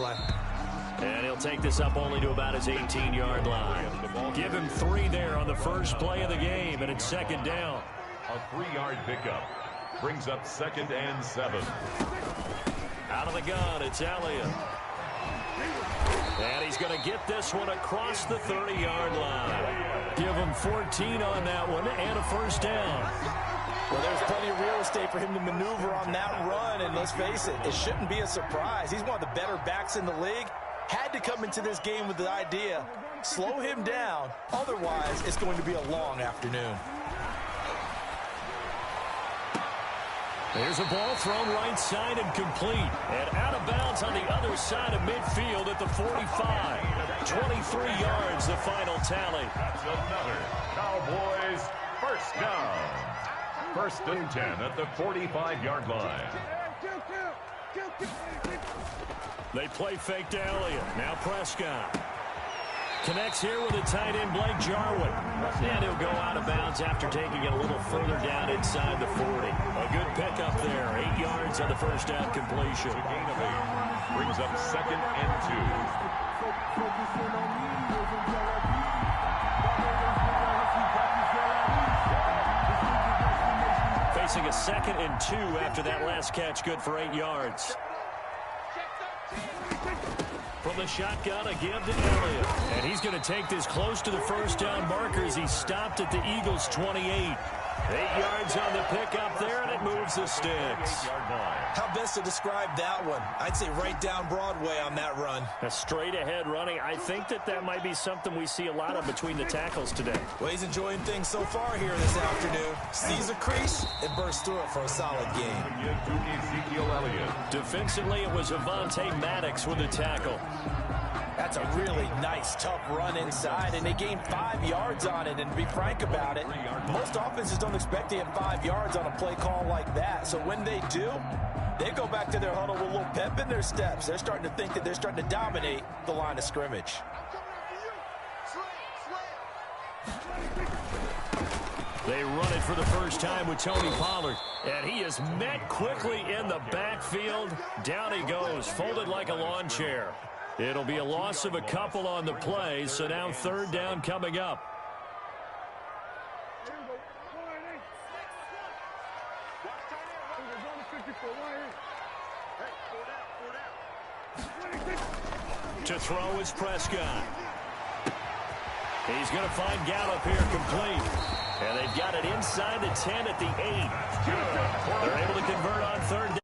play. And he'll take this up only to about his 18-yard line. Give him 3 there on the first play of the game, and it's second down. A 3-yard pickup brings up 2nd and 7. Out of the gun, it's Elliott. And he's going to get this one across the 30-yard line. Give him 14 on that one and a first down. Well, there's plenty of real estate for him to maneuver on that run, and let's face it, it shouldn't be a surprise. He's one of the better backs in the league. Had to come into this game with the idea, slow him down, otherwise it's going to be a long afternoon. There's a ball thrown right side and complete. And out of bounds on the other side of midfield at the 45. 23 yards, the final tally. That's another Cowboys first down. 1st and 10 at the 45-yard line. They play fake to Elliott. Now Prescott. Connects here with a tight end, Blake Jarwin. And he'll go out of bounds after taking it a little further down inside the 40. A good pickup there. 8 yards on the first down completion. A gain of 8. Brings up 2nd and 2. Facing a 2nd and 2 after that last catch. Good for 8 yards. From the shotgun, a give to Elliott. And he's going to take this close to the first down markers. He stopped at the Eagles' 28. 8 yards on the pickup there, and it moves the sticks. How best to describe that one? I'd say right down Broadway on that run. A straight-ahead running. I think that might be something we see a lot of between the tackles today. Well, he's enjoying things so far here this afternoon. Sees a crease and bursts through it for a solid game. Defensively, it was Avonte Maddox with the tackle. That's a really nice, tough run inside, and they gained 5 yards on it. And to be frank about it, most offenses don't expect to get 5 yards on a play call like that. So when they do, they go back to their huddle with a little pep in their steps. They're starting to think that they're starting to dominate the line of scrimmage. They run it for the first time with Tony Pollard. And he is met quickly in the backfield. Down he goes, folded like a lawn chair. It'll be a loss of a couple on the play, so now 3rd down coming up. To throw is Prescott. He's going to find Gallup here complete. And they've got it inside the 10 at the 8. They're able to convert on 3rd down.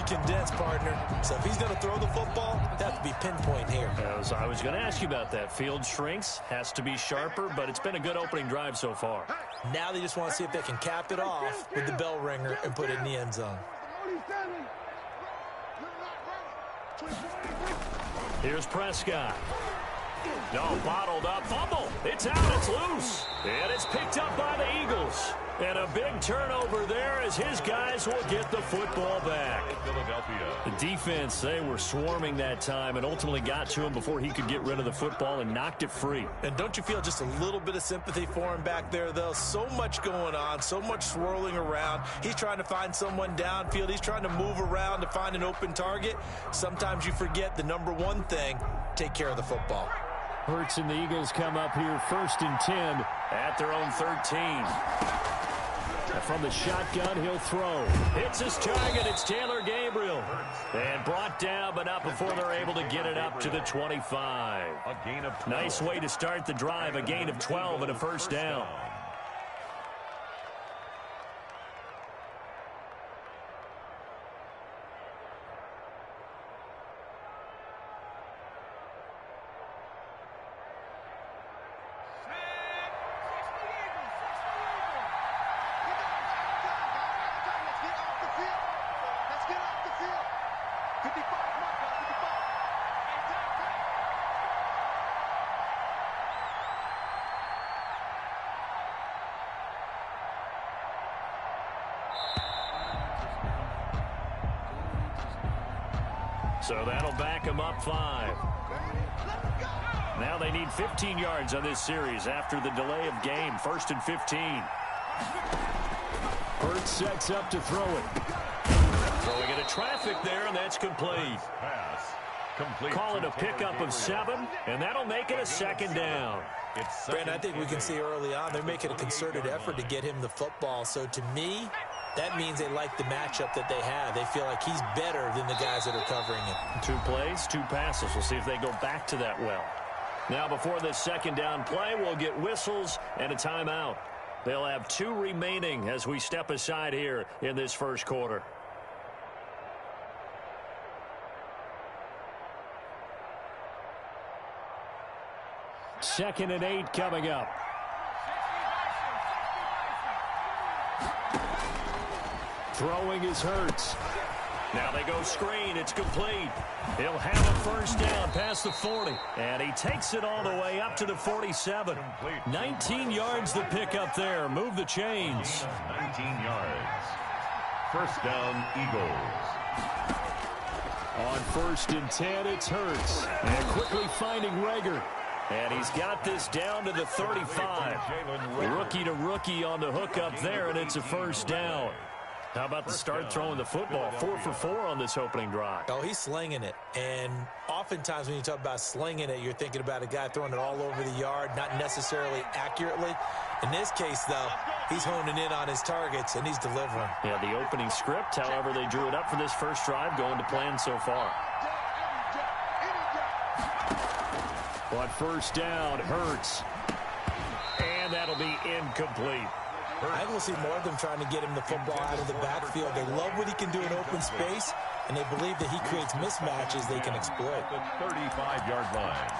Condensed, partner. So if he's going to throw the football, that have to be pinpoint here. As I was going to ask you about that. Field shrinks, has to be sharper, but it's been a good opening drive so far. Now they just want to see if they can cap it off with the bell ringer and put it in the end zone. Here's Prescott. No, bottled up. Fumble. It's out. It's loose. And it's picked up by the Eagles. And a big turnover there as his guys will get the football back. The defense, they were swarming that time and ultimately got to him before he could get rid of the football and knocked it free. And don't you feel just a little bit of sympathy for him back there, though? So much going on, so much swirling around. He's trying to find someone downfield. He's trying to move around to find an open target. Sometimes you forget the number one thing, take care of the football. Hurts and the Eagles come up here 1st and 10 at their own 13. From the shotgun, he'll throw. Hits his target. It's Taylor Gabriel. And brought down, but not before they're able to get it up to the 25. A gain of 12. Nice way to start the drive. A gain of 12 and a first down. So that'll back him up 5. Now they need 15 yards on this series after the delay of game. 1st and 15. Hurts sets up to throw it. Throwing into traffic there, and that's complete. Call it a pickup of 7, and that'll make it a 2nd down. Brandon, I think we can see early on they're making a concerted effort to get him the football. So to me, that means they like the matchup that they have. They feel like he's better than the guys that are covering him. 2 plays, 2 passes. We'll see if they go back to that well. Now before this 2nd down play, we'll get whistles and a timeout. They'll have 2 remaining as we step aside here in this first quarter. Second and 8 coming up. Throwing is Hurts. Now they go screen. It's complete. He'll have a 1st down past the 40. And he takes it all the way up to the 47. 19 yards to pick up there. Move the chains. 19 yards. 1st down, Eagles. On 1st and 10, it's Hurts. And quickly finding Rager. And he's got this down to the 35. Rookie to rookie on the hook up there, and it's a 1st down. How about the start throwing the football? 4 for 4 on this opening drive. Oh, he's slinging it. And oftentimes when you talk about slinging it, you're thinking about a guy throwing it all over the yard, not necessarily accurately. In this case, though, he's honing in on his targets, and he's delivering. Yeah, the opening script, however, they drew it up for this first drive, going to plan so far. On 1st down, Hurts. And that'll be incomplete. I will see more of them trying to get him the football out of the backfield. They love what he can do in open space, and they believe that he creates mismatches they can exploit. The 35-yard line.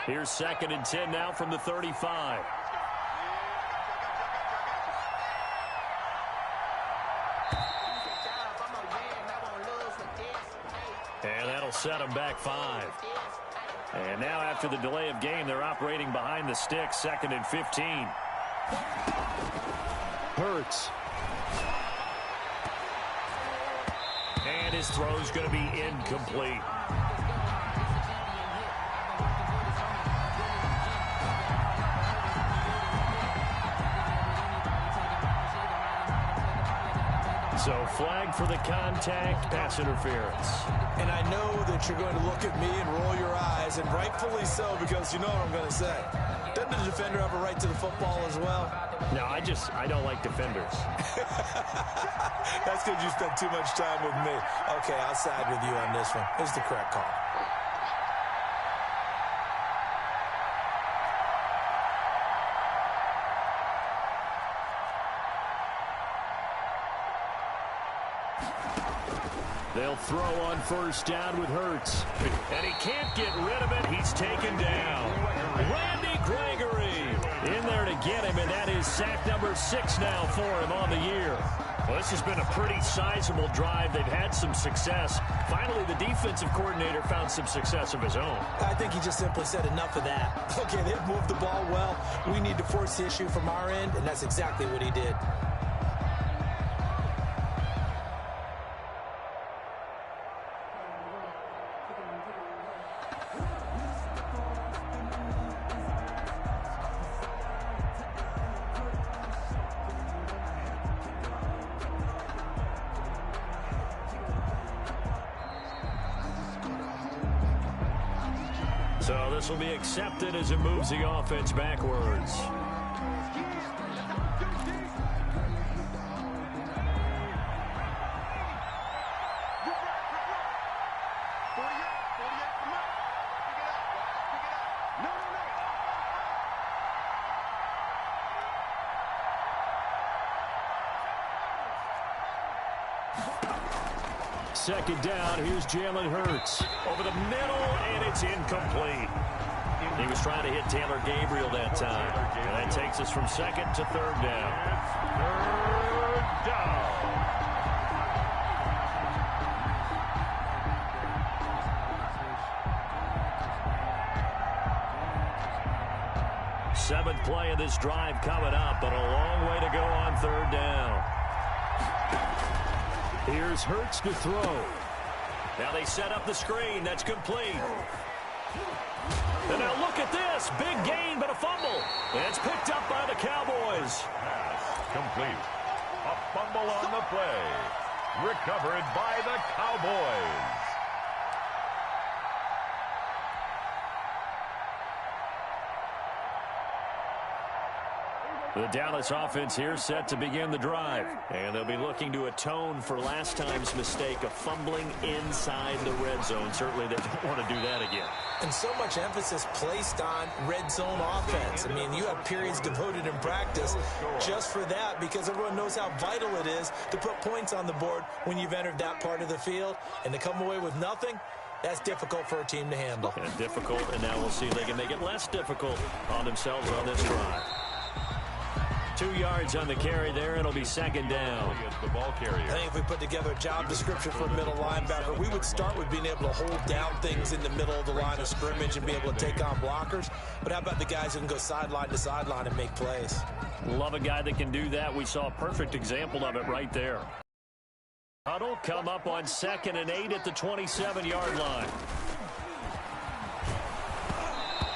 Here's 2nd and 10 now from the 35. And that'll set them back 5. And now after the delay of game, they're operating behind the sticks. 2nd and 15. Hurts. And his throw's going to be incomplete. So flag for the contact, pass interference. And I know that you're going to look at me and roll your eyes, and rightfully so, because you know what I'm going to say. Doesn't the defender have a right to the football as well? No, I don't like defenders. That's because you spent too much time with me. Okay, I'll side with you on this one. It's the correct call. They'll throw on 1st down with Hurts. And he can't get rid of it. He's taken down. Randy Gregory in there to get him, and that is sack number 6 now for him on the year. Well, this has been a pretty sizable drive. They've had some success. Finally, the defensive coordinator found some success of his own. I think he just simply said enough of that. Okay, they've moved the ball well. We need to force the issue from our end, and that's exactly what he did. So this will be accepted as it moves the offense backwards. Second down, here's Jalen Hurts. Over the middle, and it's incomplete. He was trying to hit Taylor Gabriel that time. And that takes us from 2nd to 3rd down. down. Seventh play of this drive coming up, but a long way to go on third down. Here's Hurts to throw. Now they set up the screen. That's complete. And now look at this. Big gain, but a fumble. And it's picked up by the Cowboys. Pass complete. A fumble on the play. Recovered by the Cowboys. The Dallas offense here set to begin the drive. And they'll be looking to atone for last time's mistake of fumbling inside the red zone. Certainly they don't want to do that again. And so much emphasis placed on red zone offense. I mean, you have periods devoted in practice just for that because everyone knows how vital it is to put points on the board when you've entered that part of the field. And to come away with nothing, that's difficult for a team to handle. And difficult, and now we'll see if they can make it less difficult on themselves on this drive. 2 yards on the carry there. It'll be second down. The ball carrier. I think if we put together a job description for a middle linebacker, we would start with being able to hold down things in the middle of the line of scrimmage and be able to take on blockers. But how about the guys who can go sideline to sideline and make plays? Love a guy that can do that. We saw a perfect example of it right there. Huddle come up on 2nd and 8 at the 27-yard line.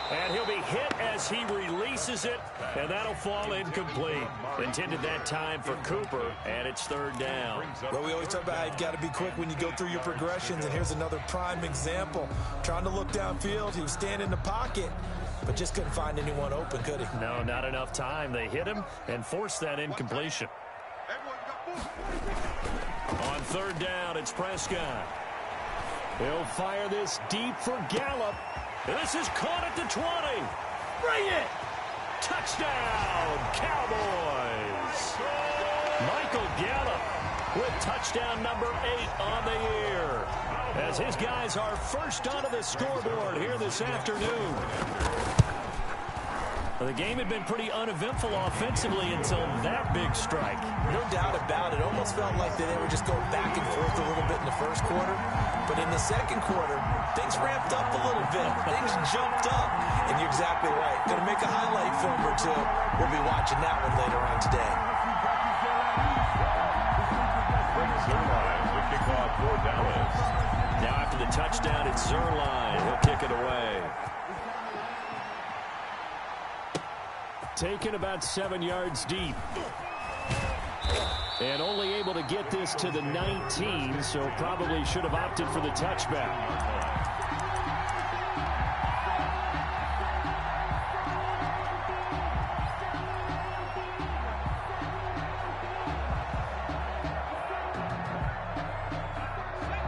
And he'll be hit as he releases it, and that'll fall incomplete. Intended that time for Cooper, and it's third down. Well, we always talk about how you've got to be quick when you go through your progressions, and here's another prime example. Trying to look downfield, he was standing in the pocket, but just couldn't find anyone open, could he? No, not enough time. They hit him and forced that incompletion. On third down, it's Prescott. He'll fire this deep for Gallup. This is caught at the 20. Bring it! Touchdown, Cowboys! Michael Gallup with touchdown number 8 on the year, as his guys are first onto the scoreboard here this afternoon. The game had been pretty uneventful offensively until that big strike. No doubt about it. Almost felt like they were just going back and forth a little bit in the first quarter. But in the second quarter, things ramped up a little bit. Things jumped up. And you're exactly right. Going to make a highlight film or two. We'll be watching that one later on today. Zerline, the kickoff for Dallas. Now after the touchdown, it's Zerline. He'll kick it away. Taken about 7 yards deep. And only able to get this to the 19, so probably should have opted for the touchback.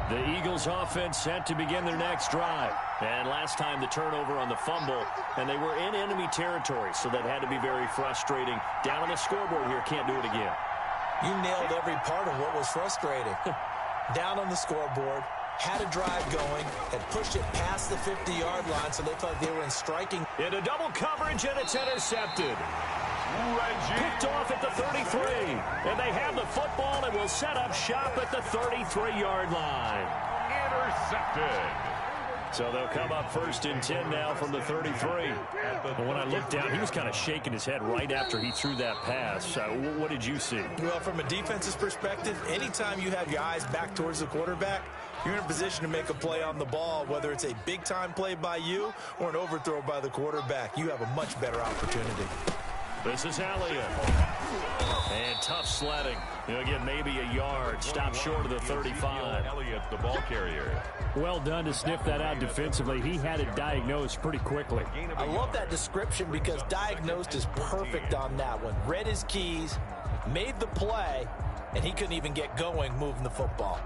The Eagles offense set to begin their next drive. And last time the turnover on the fumble, and they were in enemy territory, so that had to be very frustrating. Down on the scoreboard here, can't do it again. You nailed every part of what was frustrating. Down on the scoreboard, had a drive going, had pushed it past the 50-yard line, so they thought they were in striking. Into double coverage, and it's intercepted. Picked off at the 33. And they have the football and will set up shop at the 33-yard line. Intercepted. So they'll come up 1st and 10 now from the 33. And when I looked down, he was kind of shaking his head right after he threw that pass. What did you see? Well, from a defense's perspective, anytime you have your eyes back towards the quarterback, you're in a position to make a play on the ball, whether it's a big-time play by you or an overthrow by the quarterback. You have a much better opportunity. This is Elliott. And tough sledding. He'll get maybe a yard. Stop short of the 35. Elliott, the ball carrier. Well done to sniff that out defensively. He had it diagnosed pretty quickly. I love that description because diagnosed is perfect on that one. Read his keys, made the play, and he couldn't even get going moving the football.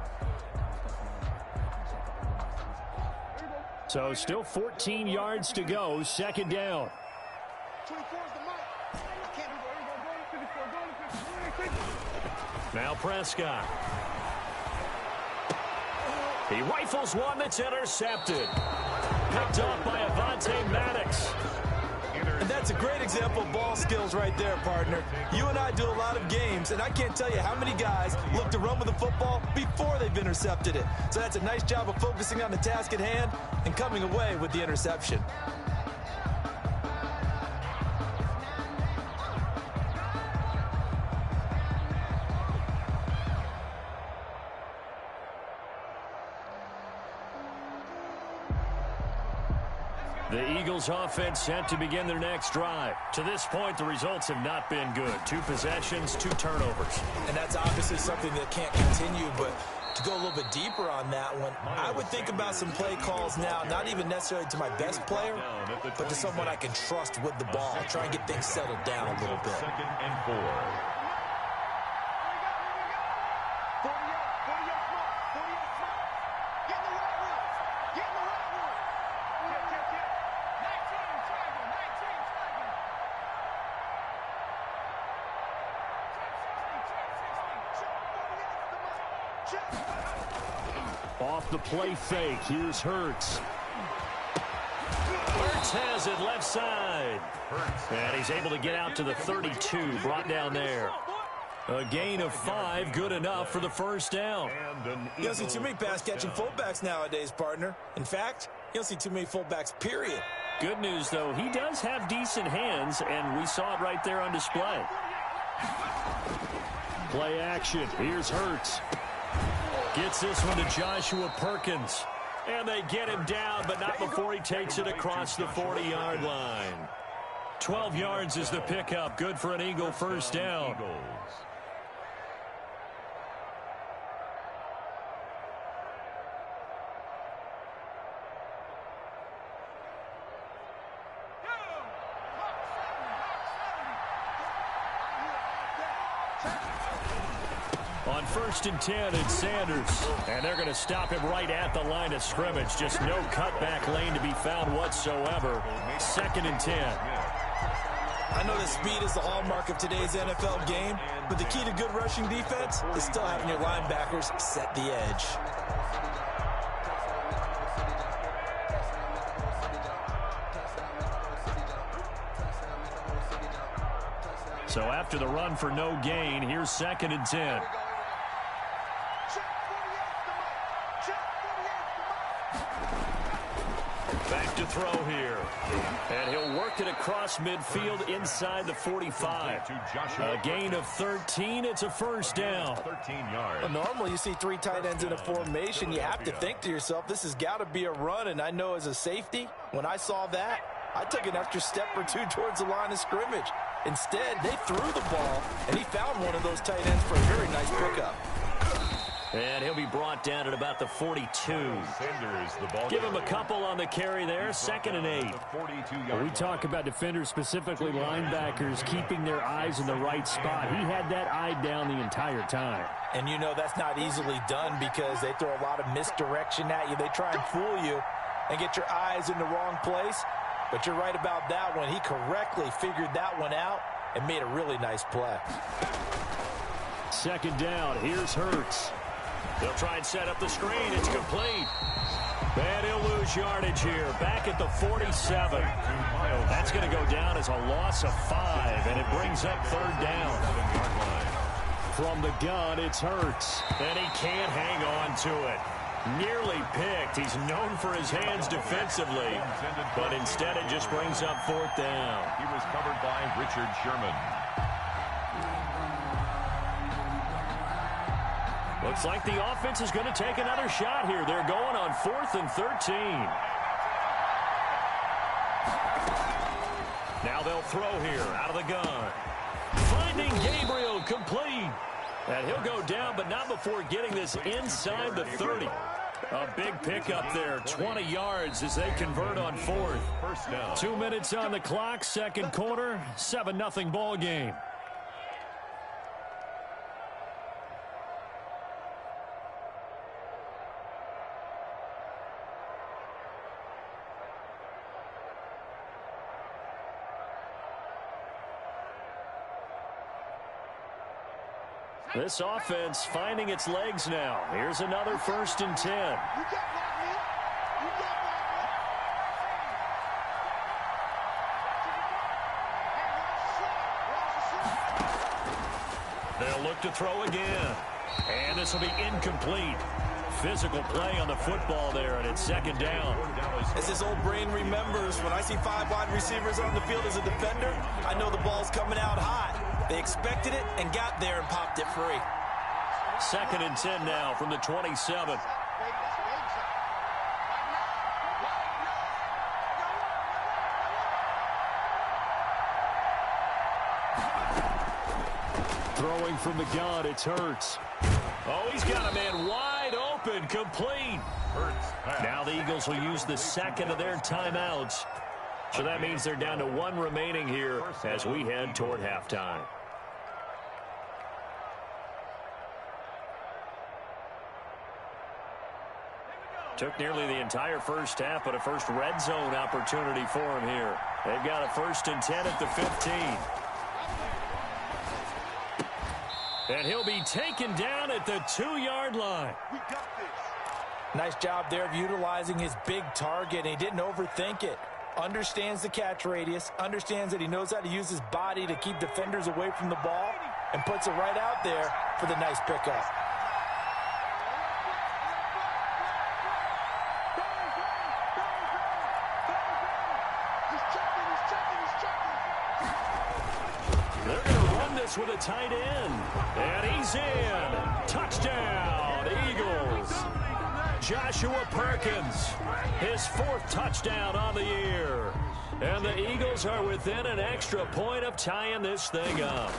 So still 14 yards to go. 2nd down. Now Prescott. He rifles one that's intercepted. Picked off by Avonte Maddox. And that's a great example of ball skills right there, partner. You and I do a lot of games, and I can't tell you how many guys look to run with the football before they've intercepted it. So that's a nice job of focusing on the task at hand and coming away with the interception. The Eagles offense set to begin their next drive. To this point, the results have not been good. 2 possessions, 2 turnovers. And that's obviously something that can't continue, but to go a little bit deeper on that one, I would think about some play calls now, not even necessarily to my best player, but to someone I can trust with the ball. Try and get things settled down a little bit. 2nd and 4. Off the play fake, here's Hurts. Hurts has it left side. And he's able to get out to the 32, brought down there. A gain of 5, good enough for the first down. You don't see too many pass-catching fullbacks nowadays, partner. In fact, you don't see too many fullbacks, period. Good news, though, he does have decent hands, and we saw it right there on display. Play action, here's Hurts. Gets this one to Joshua Perkins. And they get him down, but not before he takes it across the 40-yard line. 12 yards is the pickup. Good for an Eagle first down. On 1st and 10, it's Sanders. And they're going to stop him right at the line of scrimmage. Just no cutback lane to be found whatsoever. 2nd and 10. I know that speed is the hallmark of today's NFL game, but the key to good rushing defense is still having your linebackers set the edge. So after the run for no gain, here's 2nd and 10. Back to throw here. And he'll work it across midfield inside the 45. A gain of 13. It's a first down. 13 yards. Well, normally you see 3 tight ends in a formation. You have to think to yourself, this has got to be a run. And I know as a safety, when I saw that, I took an extra step or 2 towards the line of scrimmage. Instead, they threw the ball, and he found one of those tight ends for a very nice pickup. And he'll be brought down at about the 42. Give him a couple on the carry there. 2nd and 8. We talk about defenders, specifically linebackers, keeping their eyes in the right spot. He had that eye down the entire time. And you know that's not easily done because they throw a lot of misdirection at you. They try and fool you and get your eyes in the wrong place. But you're right about that one. He correctly figured that one out and made a really nice play. 2nd down. Here's Hurts. They'll try and set up the screen. It's complete. And he'll lose yardage here. Back at the 47. That's going to go down as a loss of 5, and it brings up 3rd down. From the gun, it's Hurts. And he can't hang on to it. Nearly picked. He's known for his hands defensively, but instead it just brings up 4th down. He was covered by Richard Sherman. Looks like the offense is going to take another shot here. They're going on 4th and 13. Now they'll throw here out of the gun. Finding Gabriel, complete. And he'll go down, but not before getting this inside the 30. A big pickup there, 20 yards as they convert on 4th. First down. 2 minutes on the clock, 2nd quarter, 7-0 ball game. This offense finding its legs now. Here's another 1st and 10. to throw again. And this will be incomplete. Physical play on the football there, and it's second down. As this old brain remembers, when I see 5 wide receivers on the field as a defender, I know the ball's coming out hot. They expected it and got there and popped it free. Second and 10 now from the 27. Throwing from the gun, it's Hurts. Oh, he's got a man wide open, complete. Now the Eagles will use the second of their timeouts. So that means they're down to 1 remaining here as we head toward halftime. Took nearly the entire first half, but a first red zone opportunity for him here. They've got a 1st and 10 at the 15. And he'll be taken down at the 2-yard line. Nice job there of utilizing his big target. He didn't overthink it. Understands the catch radius, understands that he knows how to use his body to keep defenders away from the ball, and puts it right out there for the nice pickup. They're going to run this with a tight end. And he's in. Touchdown, Eagles. Joshua Perkins, his 4th touchdown on the year. And the Eagles are within an extra point of tying this thing up.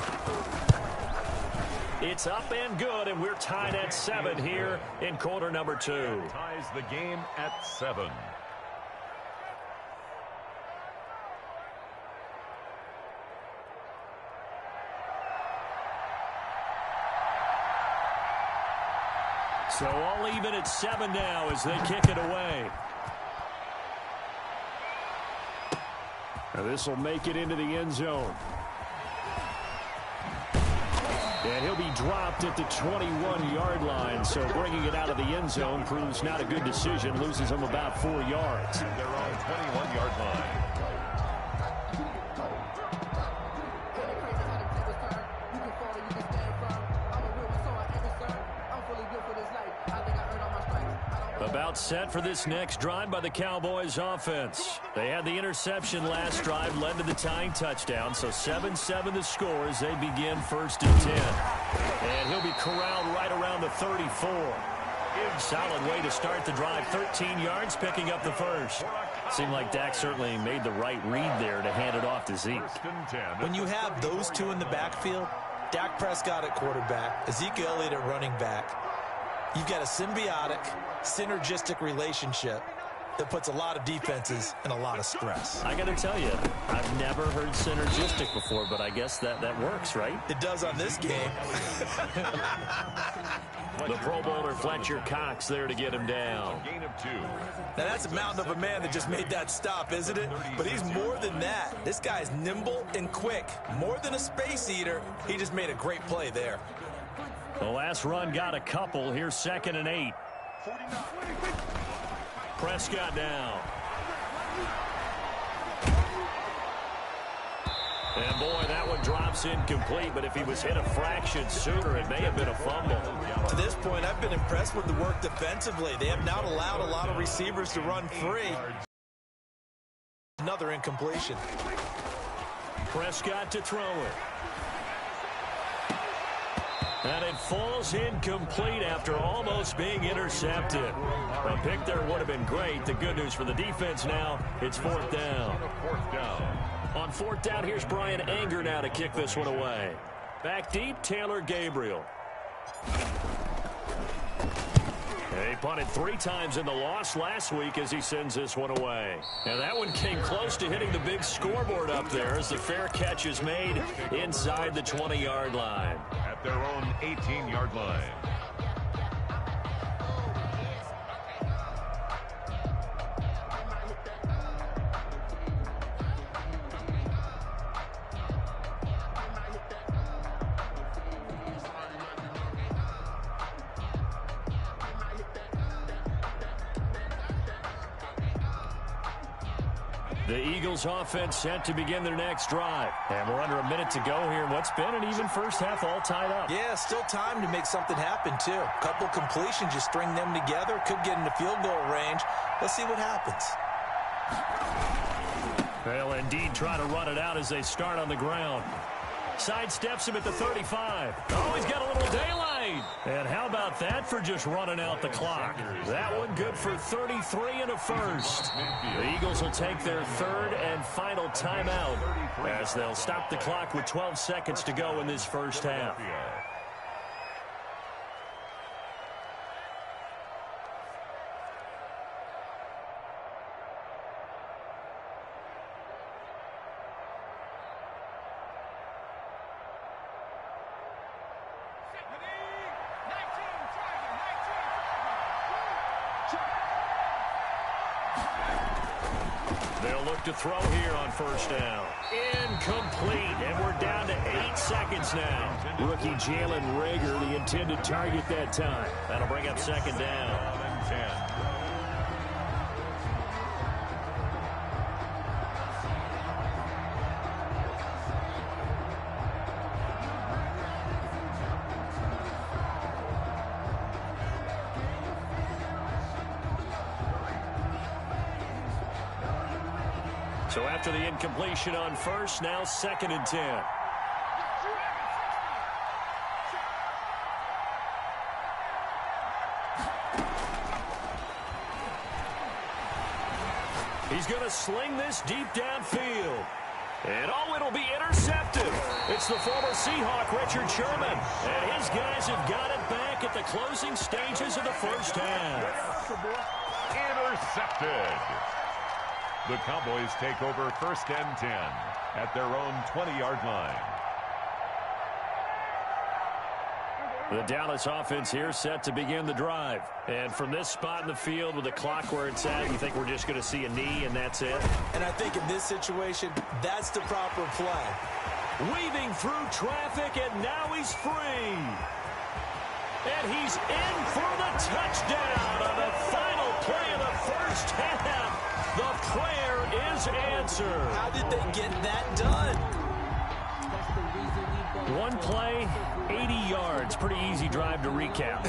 It's up and good, and we're tied at 7 here in quarter number 2. Ties the game at 7. So all even at 7 now as they kick it away. Now this will make it into the end zone. And he'll be dropped at the 21-yard line. So bringing it out of the end zone proves not a good decision. Loses him about 4 yards. They're on 21-yard line. About set for this next drive by the Cowboys offense. They had the interception last drive, led to the tying touchdown. So 7-7 the score as they begin 1st and 10. And he'll be corralled right around the 34. Solid way to start the drive. 13 yards, picking up the first. Seemed like Dak certainly made the right read there to hand it off to Zeke. When you have those two in the backfield, Dak Prescott at quarterback, Ezekiel Elliott at running back, you've got a symbiotic, synergistic relationship that puts a lot of defenses in a lot of stress. I got to tell you, I've never heard synergistic before, but I guess that works, right? It does on this game. The Pro Bowler Fletcher Cox there to get him down. Now that's a mountain of a man that just made that stop, isn't it? But he's more than that. This guy's nimble and quick. More than a space eater, he just made a great play there. The last run got a couple. Here's 2nd and 8. Prescott now. And boy, that one drops incomplete, but if he was hit a fraction sooner, it may have been a fumble. To this point, I've been impressed with the work defensively. They have not allowed a lot of receivers to run free. Another incompletion. Prescott to throw it. And it falls incomplete after almost being intercepted. A pick there would have been great. The good news for the defense now, it's 4th down. On 4th down, here's Brian Anger now to kick this one away. Back deep, Taylor Gabriel. He punted 3 times in the loss last week as he sends this one away. And that one came close to hitting the big scoreboard up there as the fair catch is made inside the 20-yard line. At their own 18-yard line. The Eagles offense set to begin their next drive. And we're under a minute to go here in what's been an even first half, all tied up. Yeah, still time to make something happen, too. A couple completions, you string them together, could get into field goal range. Let's see what happens. They'll indeed try to run it out as they start on the ground. Sidesteps him at the 35. Oh, he's got a little daylight. And how about that for just running out the clock? That one good for 33 and a first. The Eagles will take their third and final timeout as they'll stop the clock with 12 seconds to go in this first half. They'll look to throw here on first down. Incomplete, and we're down to 8 seconds now. Rookie Jalen Reagor, the intended target that time. That'll bring up second down. So after the incompletion on first, now second and 10. He's going to sling this deep downfield. And oh, it'll be intercepted. It's the former Seahawk, Richard Sherman. And his guys have got it back at the closing stages of the first half. Intercepted. The Cowboys take over first and 10 at their own 20-yard line. The Dallas offense here set to begin the drive. And from this spot in the field with the clock where it's at, you think we're just going to see a knee and that's it? And I think in this situation, that's the proper play. Weaving through traffic, and now he's free. And he's in for the touchdown on the final play of the first half. The prayer is answered. How did they get that done? One play, 80 yards. Pretty easy drive to recap.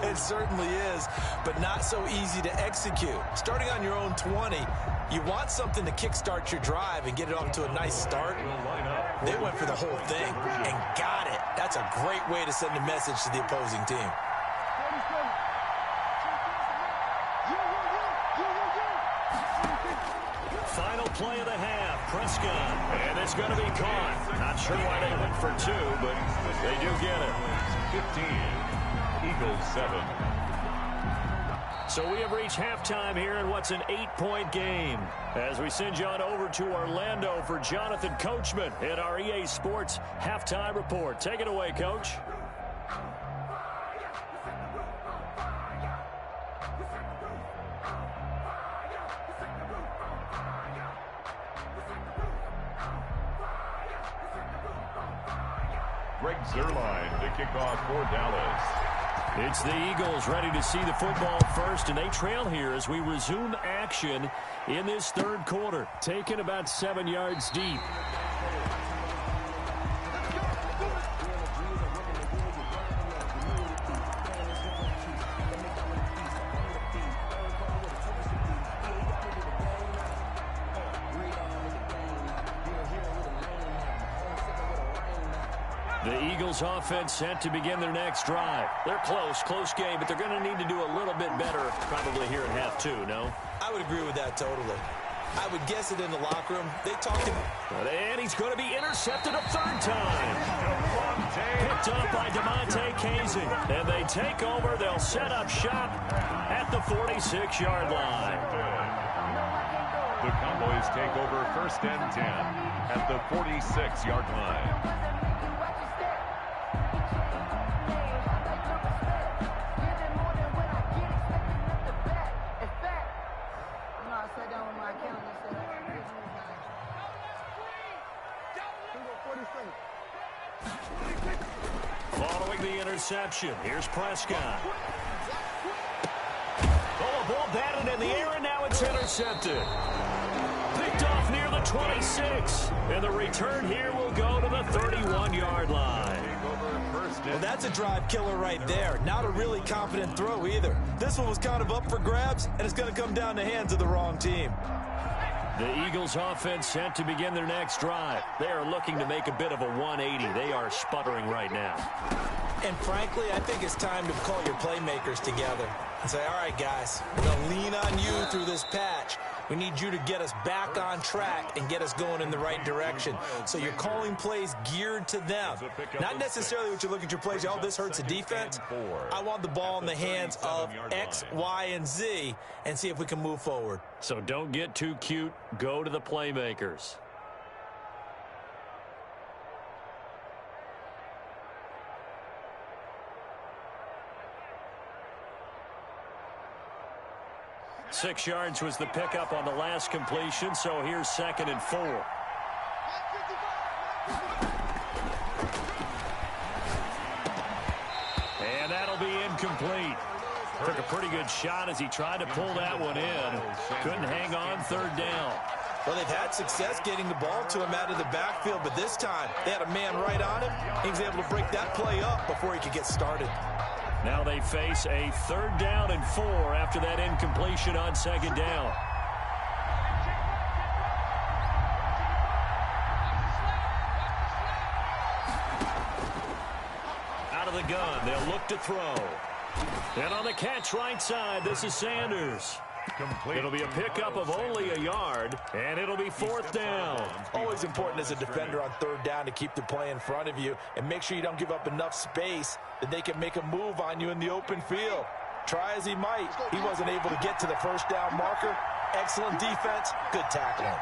It certainly is, but not so easy to execute. Starting on your own 20, you want something to kickstart your drive and get it off to a nice start. They went for the whole thing and got it. That's a great way to send a message to the opposing team. Final play of the half, Prescott, and it's going to be caught. Not sure why they went for two, but they do get it. 15, Eagles 7. So we have reached halftime here in what's an 8-point game. As we send you on over to Orlando for Jonathan Coachman in our EA Sports Halftime Report. Take it away, Coach. Greg Zuerlein to kick off for Dallas. It's the Eagles ready to see the football first, and they trail here as we resume action in this third quarter, taken about 7 yards deep. The Eagles offense set to begin their next drive. They're close game, but they're going to need to do a little bit better probably here in half two, no? I would agree with that totally. I would guess it in the locker room. They talked. And he's going to be intercepted a third time. Picked up by DeMonte Casey. And they take over. They'll set up shop at the 46-yard line. The Cowboys take over first and 10 at the 46-yard line. Following the interception, here's Prescott. Oh, a ball batted in the air, and now it's intercepted. Picked off the 26. And the return here will go to the 31-yard line. Well, that's a drive killer right there. Not a really confident throw either. This one was kind of up for grabs, and it's going to come down the hands of the wrong team. The Eagles offense set to begin their next drive. They are looking to make a bit of a 180. They are sputtering right now. And frankly, I think it's time to call your playmakers together and say, all right, guys, we're going to lean on you through this patch. We need you to get us back on track and get us going in the right direction. So you're calling plays geared to them. Not necessarily what you look at your plays, oh, this hurts the defense. I want the ball in the hands of X, Y, and Z and see if we can move forward. So don't get too cute. Go to the playmakers. Six yards was the pickup on the last completion, so here's 2nd and 4. And that'll be incomplete. Took a pretty good shot as he tried to pull that one in. Couldn't hang on 3rd down. Well, they've had success getting the ball to him out of the backfield, but this time they had a man right on him. He was able to break that play up before he could get started. Now they face a 3rd down and 4 after that incompletion on 2nd down. Out of the gun, they'll look to throw. And on the catch right side, this is Sanders. It'll be a pickup of only a yard, and it'll be 4th down. Always important as a defender on 3rd down to keep the play in front of you and make sure you don't give up enough space that they can make a move on you in the open field. Try as he might, he wasn't able to get to the 1st down marker. Excellent defense, good tackling.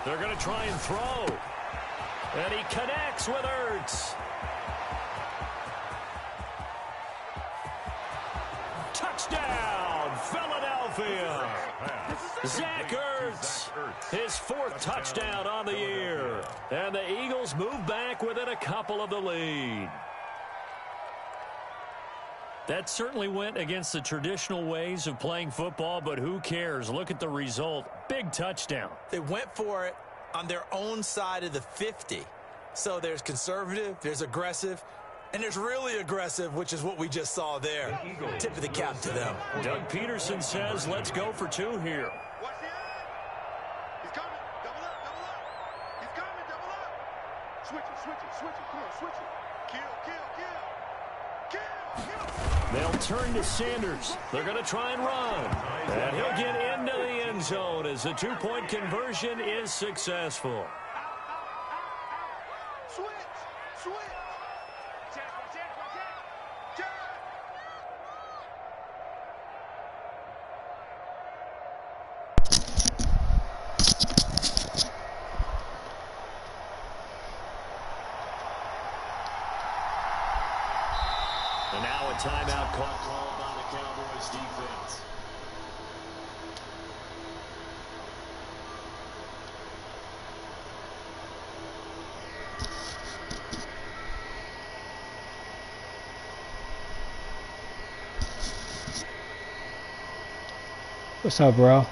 They're going to try and throw. And he connects with Ertz. Touchdown, Philadelphia. Zach Ertz, his 4th touchdown on the year. And the Eagles move back within a couple of the lead. That certainly went against the traditional ways of playing football, but who cares? Look at the result. Big touchdown. They went for it on their own side of the 50. So there's conservative, there's aggressive, and there's really aggressive, which is what we just saw there. Tip of the cap to them. Doug Peterson says, let's go for 2 here. He's coming. Double up, double up. He's coming, double up. Switch it, switch it, switch it. Come on, switch it. Kill, kill, kill. Kill, kill. They'll turn to Sanders. They're going to try and run. And he'll get into the end zone as the 2-point conversion is successful. Switch, switch. Check, check, check, check. And now a timeout called by the Cowboys defense. What's up, bro?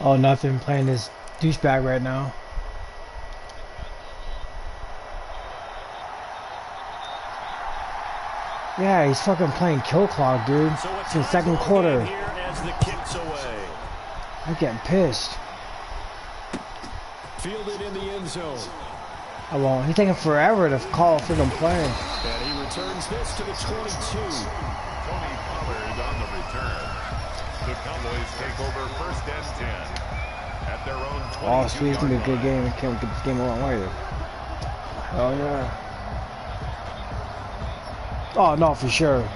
Oh, nothing. Playing this douchebag right now. Yeah, he's fucking playing kill clock, dude. It's the 2nd quarter. I'm getting pissed. Fielded in the end zone. I won't. He's taking forever to call a freaking play. And he returns this to the 22. Tony Pollard on the return. The Cowboys take over 1st and 10 at their own 22. Oh, sweet. It's going to be a good game. We can't get this game a long way. Oh, yeah. Oh, no, for sure.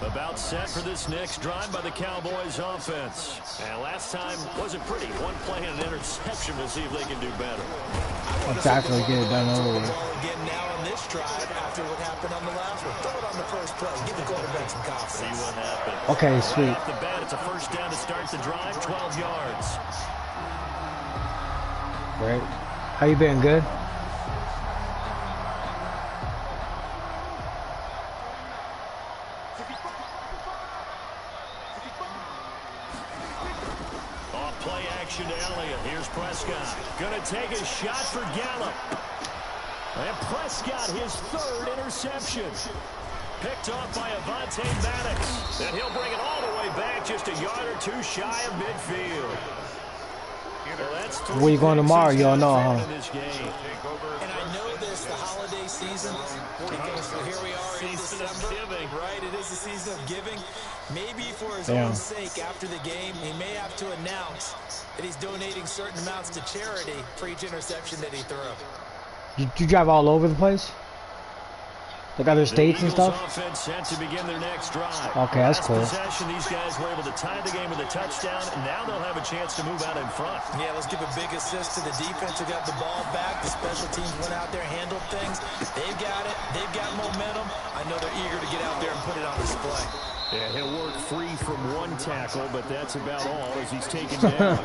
About set for this next drive by the Cowboys offense. And last time wasn't pretty. 1 play and an interception. We'll see if they can do better. Exactly, get it done over with. Again now on this drive after what happened on the last one. Throw it on the first play. Give the quarterback some confidence. See what happens. Okay, sweet. Right off the bat, it's a 1st down to start the drive, 12 yards. Great. How you been? Good? Prescott going to take a shot for Gallup. And Prescott, his third interception. Picked off by Avonte Maddox. And he'll bring it all the way back just a yard or two shy of midfield. Well, where you going tomorrow? Y'all know, huh? And I know this, the holiday season, because here we are in December, right? It is the season of giving. Maybe for his own sake, after the game, he may have to announce that he's donating certain amounts to charity for each interception that he threw. You drive all over the place? Like other states and stuff? Offense set to begin their next drive. Okay, that's cool. Possession, these guys were able to tie the game with a touchdown, and now they'll have a chance to move out in front. Yeah, let's give a big assist to the defense who got the ball back. The special teams went out there, handled things. They've got it. They've got momentum. I know they're eager to get out there and put it on display. Yeah, he'll work free from one tackle, but that's about all as he's taken down.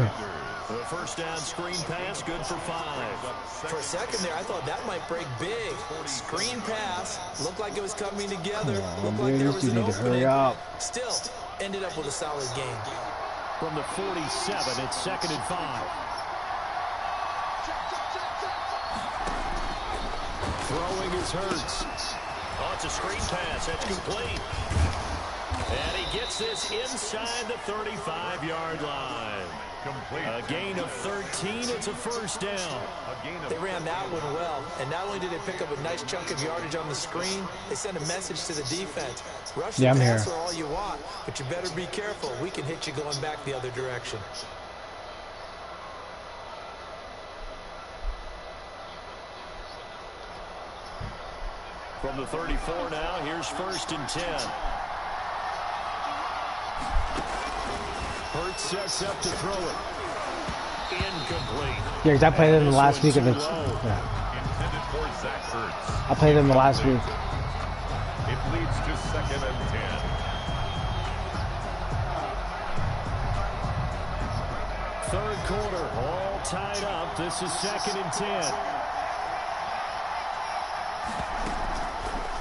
The first down screen pass, good for 5. For a second there, I thought that might break big. Screen pass, looked like it was coming together. Looked like there was an opening. Still, ended up with a solid game. From the 47, it's 2nd and 5. Throwing is Hurts. Oh, it's a screen pass. That's complete. And he gets this inside the 35-yard line. A gain of 13. It's a first down. They ran that one well. And not only did they pick up a nice chunk of yardage on the screen, they sent a message to the defense. Rush the passer all you want, but you better be careful. We can hit you going back the other direction. From the 34 now, here's 1st and 10. Hurts sets up to throw it. Incomplete. Yeah, because I played them the last week of the. I played them the last week. It leads to 2nd and 10. Third quarter, all tied up. This is 2nd and 10.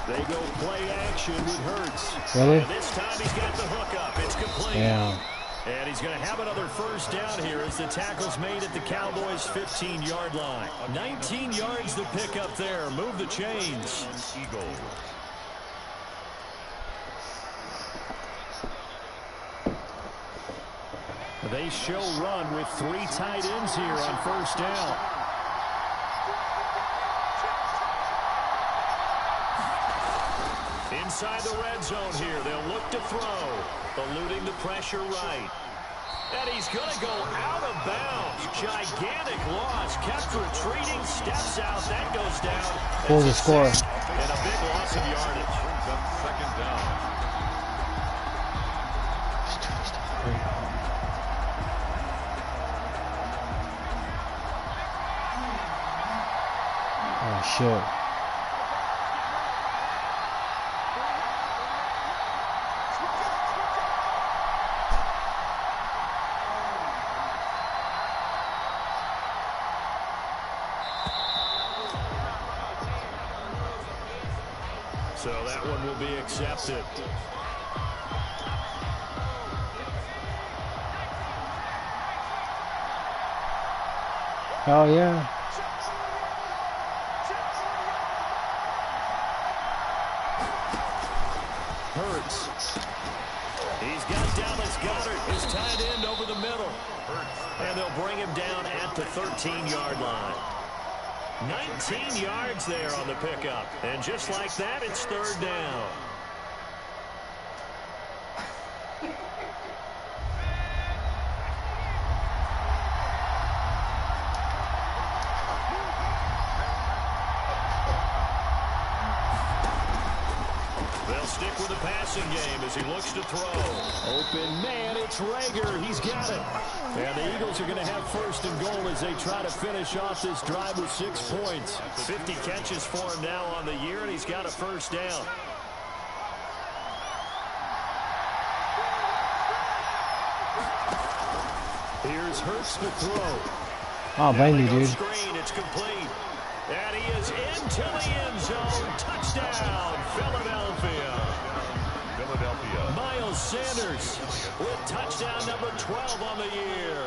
They go play action with Hurts. Really? And this time he's got the hook up. It's complete. Yeah. And he's going to have another first down here as the tackle's made at the Cowboys' 15-yard line. 19 yards to pick up there. Move the chains. Eagles. They show run with 3 tight ends here on first down. Inside the red zone here, they'll look to throw. Eluding the pressure right. And he's going to go out of bounds. Gigantic loss. Kept retreating, steps out. That goes down. What was the score? And a big loss of yardage. Brings up 2nd down. Oh, shit. So that one will be accepted. Oh, yeah. Hurts. He's got Dallas Goedert, his tight end over the middle. And they'll bring him down at the 13-yard line. 19 yards there on the pickup. And just like that, it's 3rd down. They'll stick with the passing game as he looks to throw. Open man, it's Rager. He's got it. And the Eagles are going to have 1st and goal as they try to finish off this drive with 6 points. 50 catches for him now on the year, and he's got a first down. Here's Hurts to throw. Oh, blame you, dude. Screen, it's complete. And he is into the end zone. Touchdown, Philadelphia. Sanders with touchdown number 12 on the year.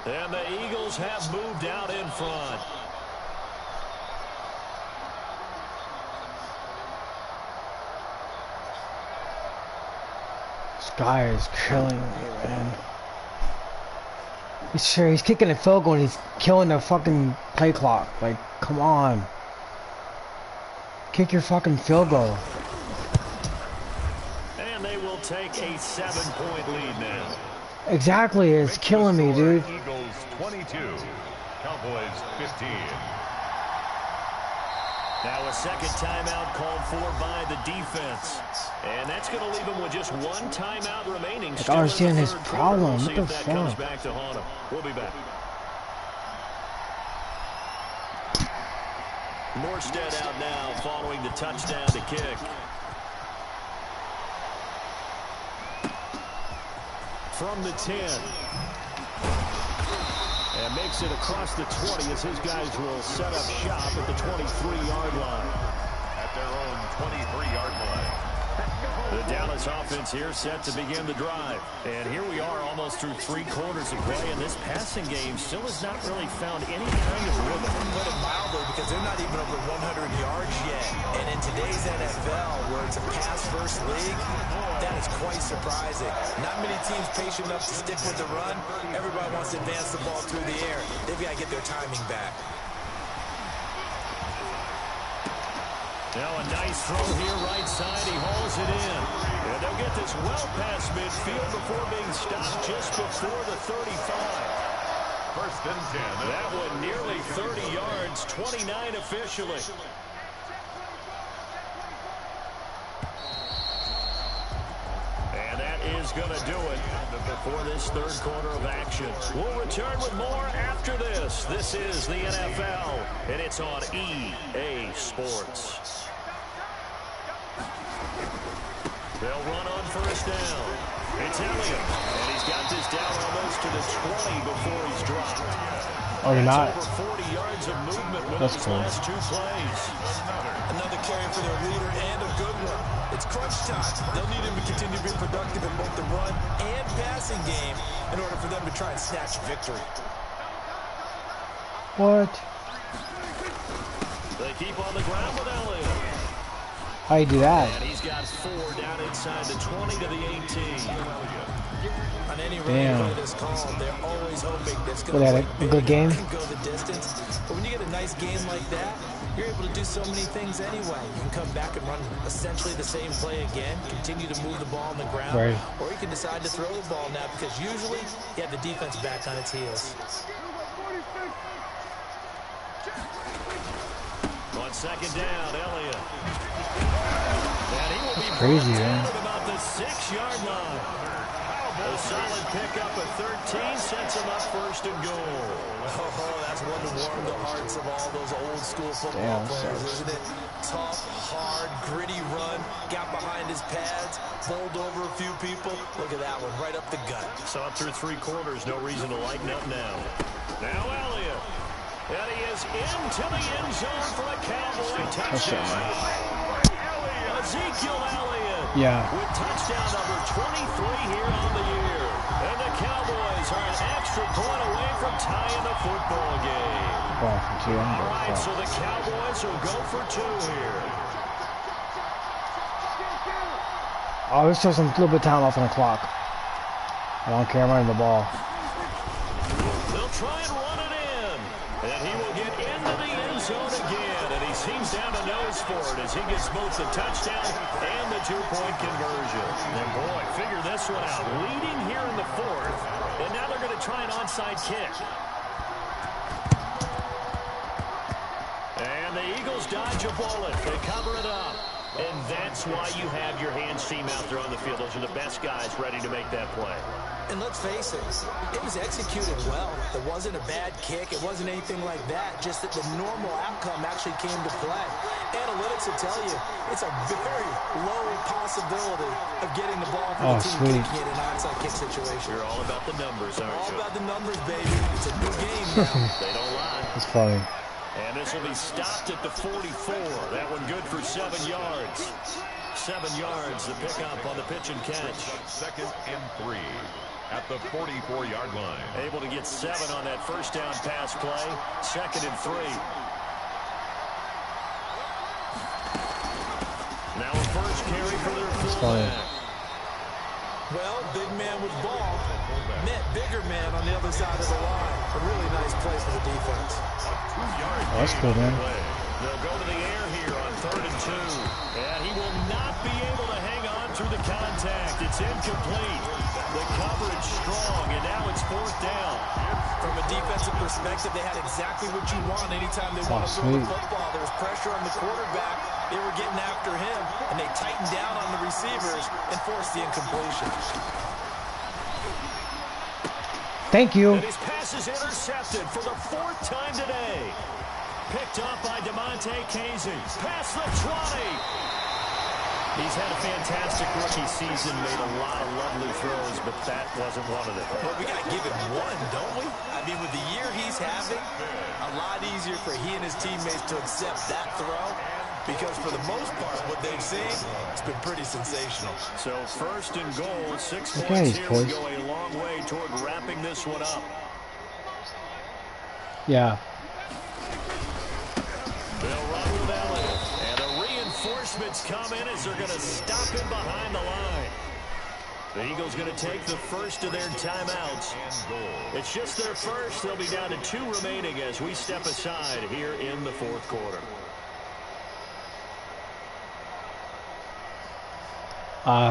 And the Eagles have moved out in front. This guy is killing me, man. He's kicking a field goal and he's killing the fucking play clock. Like, come on. Kick your fucking field goal. And they will take a 7-point lead now. Exactly, it's killing me, dude. Eagles 22, Cowboys 15. Now a second timeout called for by the defense. And that's going to leave him with just one timeout remaining. I don't understand his problem. We'll What see the if that comes fuck? back to haunt him. We'll be back. Morstead out now following the touchdown to kick. From the 10. And makes it across the 20 as his guys will set up shop at the 23-yard line. At their own 23-yard line. The Dallas offense here set to begin the drive. And here we are almost through 3 quarters of play, and this passing game still has not really found any kind of rhythm. Put it mildly, because they're not even over 100 yards yet. And in today's NFL, where it's a pass-first league, that is quite surprising. Not many teams patient enough to stick with the run. Everybody wants to advance the ball through the air. They've got to get their timing back. Now a nice throw here right side. He hauls it in. And they'll get this well past midfield before being stopped just before the 35. First and 10. That one nearly 30 yards, 29 officially. And that is going to do it before this third quarter of action. We'll return with more after this. This is the NFL, and it's on EA Sports. They'll run on first down. It's Elliott, and he's got this down almost to the 20 before he's dropped. Oh, you're not. Over 40 yards of movement with That's his cool. last 2 plays. Another carry for their leader and a good one. It's crunch time. They'll need him to continue to be productive in both the run and passing game in order for them to try and snatch victory. What? They keep on the ground with Elliott. How you do that? And he's got 4 down inside the 20 to the 18. On any Damn. play that's called, they're always hoping that's going Was that to a good game? go the distance. But when you get a nice game like that, you're able to do so many things anyway. You can come back and run essentially the same play again, continue to move the ball on the ground, Right. or you can decide to throw the ball now because usually you have the defense back on its heels. On second down, Elliott. And he will be Crazy, brought down man. at about the 6-yard line. A solid pickup at 13 sets him up first and goal. Oh, that's one to warm the hearts of all those old school football Damn, players, sucks. isn't it? Tough, hard, gritty run, got behind his pads, bowled over a few people. Look at that one, right up the gut. Saw it through 3 quarters, no reason to lighten up now. Now Elliott. And he is into the end zone for a Cowboy touchdown. Ezekiel Elliott. Yeah. With touchdown number 23 here on the year. And the Cowboys are an extra point away from tying the football game. Ball for 2. All right, so the Cowboys will go for 2 here. Oh, there's still some little bit of time left on the clock. I don't care. I'm running the ball. They'll try and run it in. And he will get into the end zone again. And he seems down to nose for it as he gets both the touchdown and the 2-point conversion. And boy, figure this one out. Leading here in the 4th. And now they're going to try an onside kick. And the Eagles dodge a bullet. They cover it up. And that's why you have your hands team out there on the field. Those are the best guys ready to make that play. And let's face it was executed well. It wasn't a bad kick. It wasn't anything like that. Just that the normal outcome actually came to play. Analytics will tell you it's a very low possibility of getting the ball for the team kicking in an onside kick situation. You're all about the numbers, aren't you? All about the numbers, baby. It's a new game now. They don't lie. It's funny. And this will be stopped at the 44. That one good for 7 yards. 7 yards, the pickup on the pitch and catch. 2nd and 3 at the 44-yard line. Able to get 7 on that first down pass play. 2nd and 3. Now a first carry for their fullback. Well, big man with ball met bigger man on the other side of the line. A really nice play for the defense. That's cool, man. They'll go to the air here on 3rd and 2. And he will not be able to hang on through the contact. It's incomplete. The coverage strong, and now it's 4th down. From a defensive perspective, they had exactly what you want anytime they want to throw the football. There was pressure on the quarterback. They were getting after him, and they tightened down on the receivers and forced the incompletion. Thank you. And his pass is intercepted for the 4th time today. Picked up by DeMonte Casey. Past the 20. He's had a fantastic rookie season, made a lot of lovely throws, but that wasn't one of them. Well, we got to give it one, don't we? I mean, with the year he's having, a lot easier for he and his teammates to accept that throw, because for the most part, what they've seen, it's been pretty sensational. So 1st and goal, 6 points here will go a long way toward wrapping this one up. Yeah. They'll run with Elliott, and the reinforcements come in as they're going to stop him behind the line. The Eagles going to take the first of their timeouts. It's just their first. They'll be down to 2 remaining as we step aside here in the 4th quarter.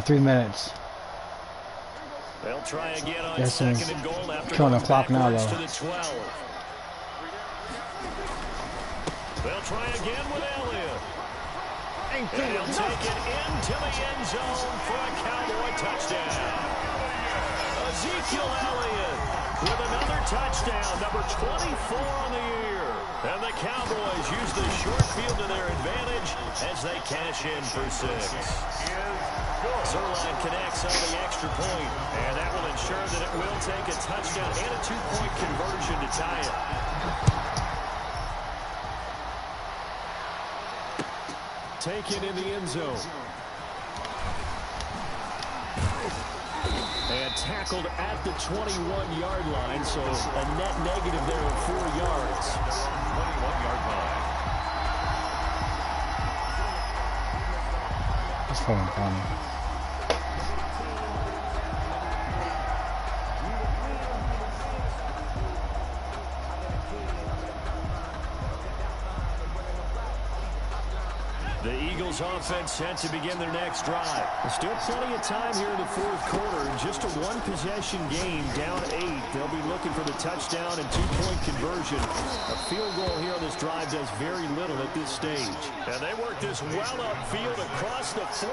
3 minutes. They'll try again on Yes, 2nd and goal after killing the going clock now, backwards though. to the 12. They'll try again with Elliott. And he'll take it into the end zone for a Cowboy touchdown. Ezekiel Elliott with another touchdown, number 24 on the year. And the Cowboys use the short field to their advantage as they cash in for 6. Zerline connects on the extra point, and that will ensure that it will take a touchdown and a 2-point conversion to tie it. Taken in the end zone. And tackled at the 21-yard line, so a net negative there of 4 yards. 21-yard line. That's fucking funny. The Eagles offense set to begin their next drive. Still plenty of time here in the 4th quarter. Just a 1-possession game, down 8. They'll be looking for the touchdown and 2-point conversion. A field goal here on this drive does very little at this stage. And they work this well upfield across the 45.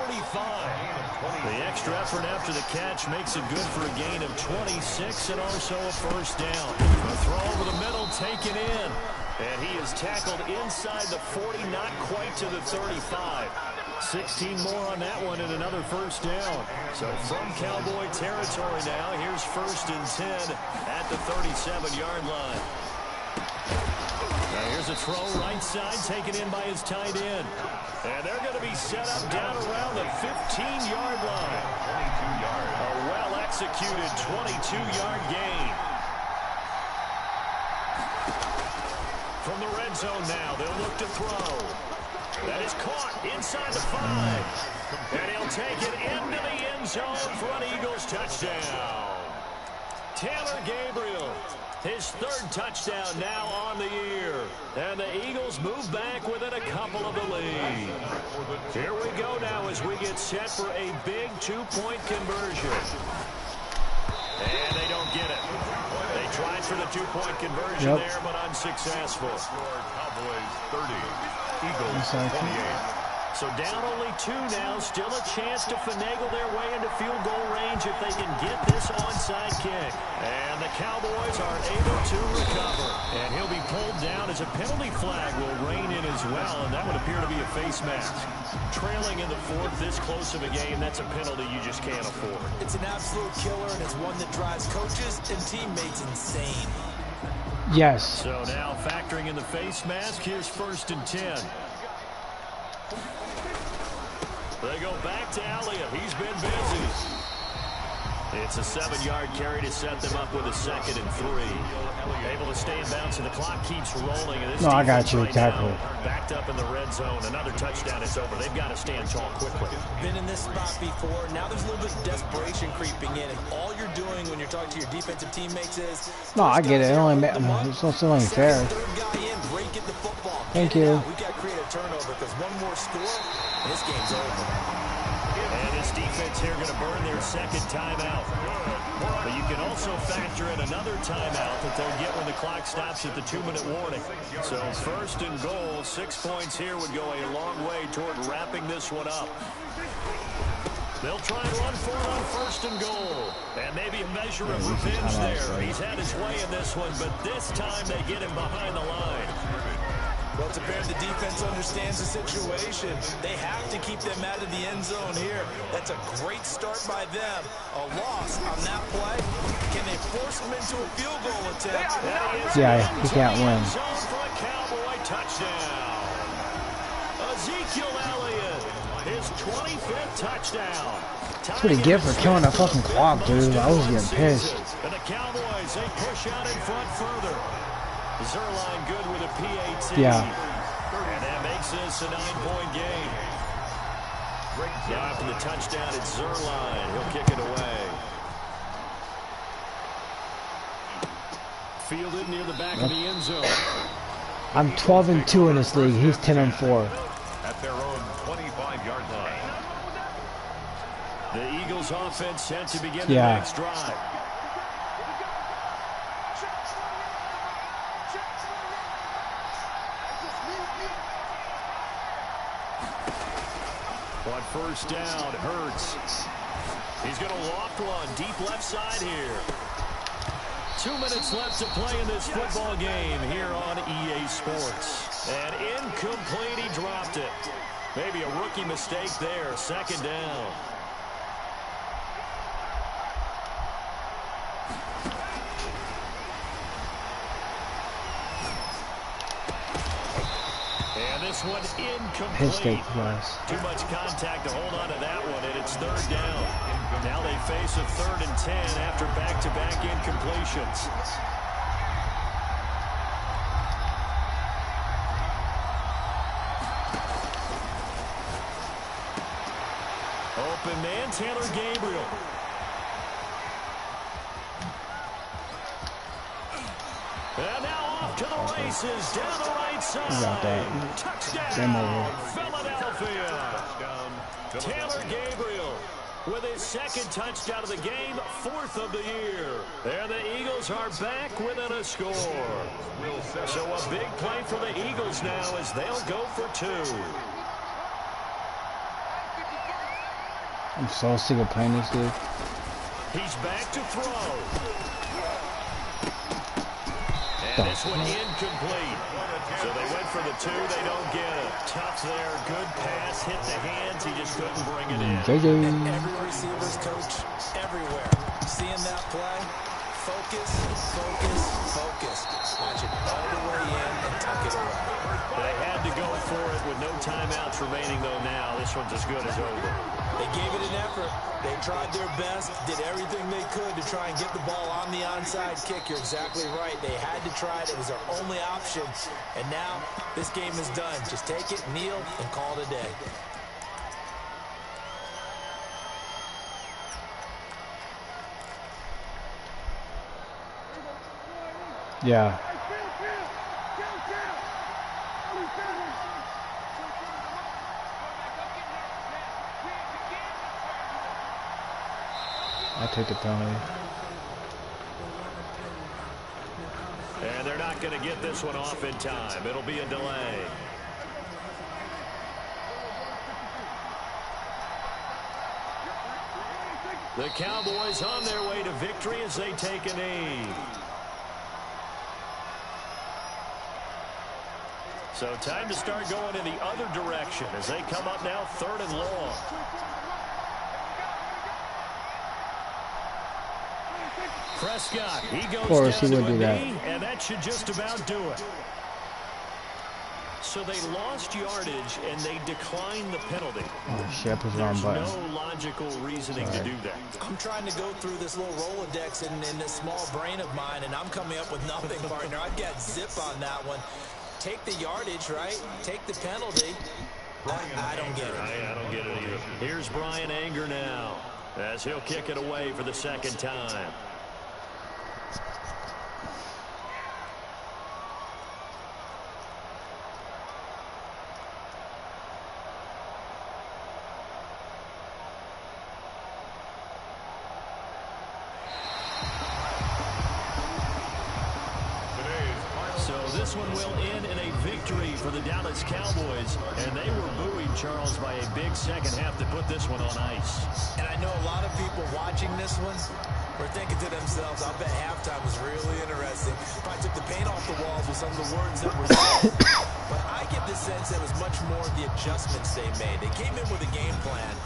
The extra effort after the catch makes it good for a gain of 26 and also a first down. A throw over the middle taken in. And he is tackled inside the 40, not quite to the 35. 16 more on that one and another first down. So from Cowboy territory now, here's 1st and 10 at the 37-yard line. Now here's a throw right side taken in by his tight end. And they're going to be set up down around the 15-yard line. 22 yards. A well-executed 22-yard gain. From the red zone now, they'll look to throw. That is caught inside the 5. And he'll take it into the end zone for an Eagles touchdown. Taylor Gabriel, his 3rd touchdown now on the year. And the Eagles move back within a couple of the lead. Here we go now as we get set for a big 2-point conversion. And they don't get it. They tried for the 2-point conversion there, but unsuccessful. Cowboys 30, Eagles 28. So down only 2 now, still a chance to finagle their way into field goal range if they can get this onside kick. And the Cowboys are able to recover. And he'll be pulled down as a penalty flag will rein in as well, and that would appear to be a face mask. Trailing in the 4th, this close of a game, that's a penalty you just can't afford. It's an absolute killer, and it's one that drives coaches and teammates insane. Yes. So now factoring in the face mask, here's 1st and 10. They go back to Elliott. He's been busy. It's a 7-yard carry to set them up with a 2nd and 3. Able to stay in bounds, and the clock keeps rolling. And this No, I got you, right exactly. now, backed up in the red zone. Another touchdown, it's over. They've got to stand tall quickly. Been in this spot before. Now there's a little bit of desperation creeping in. And all you're doing when you're talking to your defensive teammates is... No, I get it. It's only fair. Thank you. We got to create a turnover because one more score, and this game's over. And this defense here going to burn their 2nd timeout. But you can also factor in another timeout that they'll get when the clock stops at the 2-minute warning. So 1st and goal, 6 points here would go a long way toward wrapping this one up. They'll try and run for it on 1st and goal. And maybe a measure of revenge there. He's had his way in this one, but this time they get him behind the line. Well, it's apparent the defense understands the situation. They have to keep them out of the end zone here. That's a great start by them. A loss on that play. Can they force them into a field goal attempt? Yeah, he can't win. For a Cowboy touchdown. Ezekiel Elliott, his 25th touchdown. That's what he get for killing that fucking clock, dude. I was getting pissed. And the Cowboys, they push out in front further. Zerline good with a PAT. Yeah. And that makes this a 9-point game. Now after the touchdown, it's Zerline. He'll kick it away. Fielded near the back of the end zone. I'm 12-2 in this league. He's 10-4. At their own 25-yard line. The Eagles offense set to begin the Yeah. next drive. On 1st down, Hurts. He's going to loft one deep left side here. 2 minutes left to play in this football game here on EA Sports. And incomplete, he dropped it. Maybe a rookie mistake there. 2nd down. And this one incomplete. Too much contact to hold on to that one, and it's 3rd down. Now they face a 3rd and 10 after back-to-back incompletions. Open man, Taylor Gabriel. And now off to the races, down the right side. Touchdown, Philadelphia. Taylor Gabriel with his 2nd touchdown of the game, 4th of the year. And the Eagles are back within a score. So a big play for the Eagles now as they'll go for 2. I'm so sick of playing this dude. He's back to throw. And this one incomplete. So they went for the 2. They don't get it. Tough there. Good pass. Hit the hands. He just couldn't bring it in. And every receiver's coach everywhere. Seeing that play. Focus, focus, focus. Watch it all the way in and tuck it away. They had to go for it with no timeouts remaining, though, now. This one's as good as over. They gave it an effort. They tried their best, did everything they could to try and get the ball on the onside kick. You're exactly right. They had to try it. It was their only option. And now this game is done. Just take it, kneel, and call it a day. Yeah. I'll take the penalty. And they're not going to get this one off in time. It'll be a delay. The Cowboys on their way to victory as they take a knee. So time to start going in the other direction as they come up now 3rd and long. Prescott, he goes down to a knee, and that should just about do it. So they lost yardage, and they declined the penalty. Oh, shit, I pushed the wrong There's button. no logical reasoning to do that. I'm trying to go through this little Rolodex in this small brain of mine, and I'm coming up with nothing, partner. I've got zip on that one. Take the yardage, right? Take the penalty. I don't get it. I don't get it either. Here's Brian Anger now, as he'll kick it away for the second time. This one will end in a victory for the Dallas Cowboys, and they were buoyed, Charles, by a big second half to put this one on ice. And I know a lot of people watching this one were thinking to themselves, I bet halftime was really interesting. Probably took the paint off the walls with some of the words that were said. But I get the sense it was much more the adjustments they made. They came in with a game plan.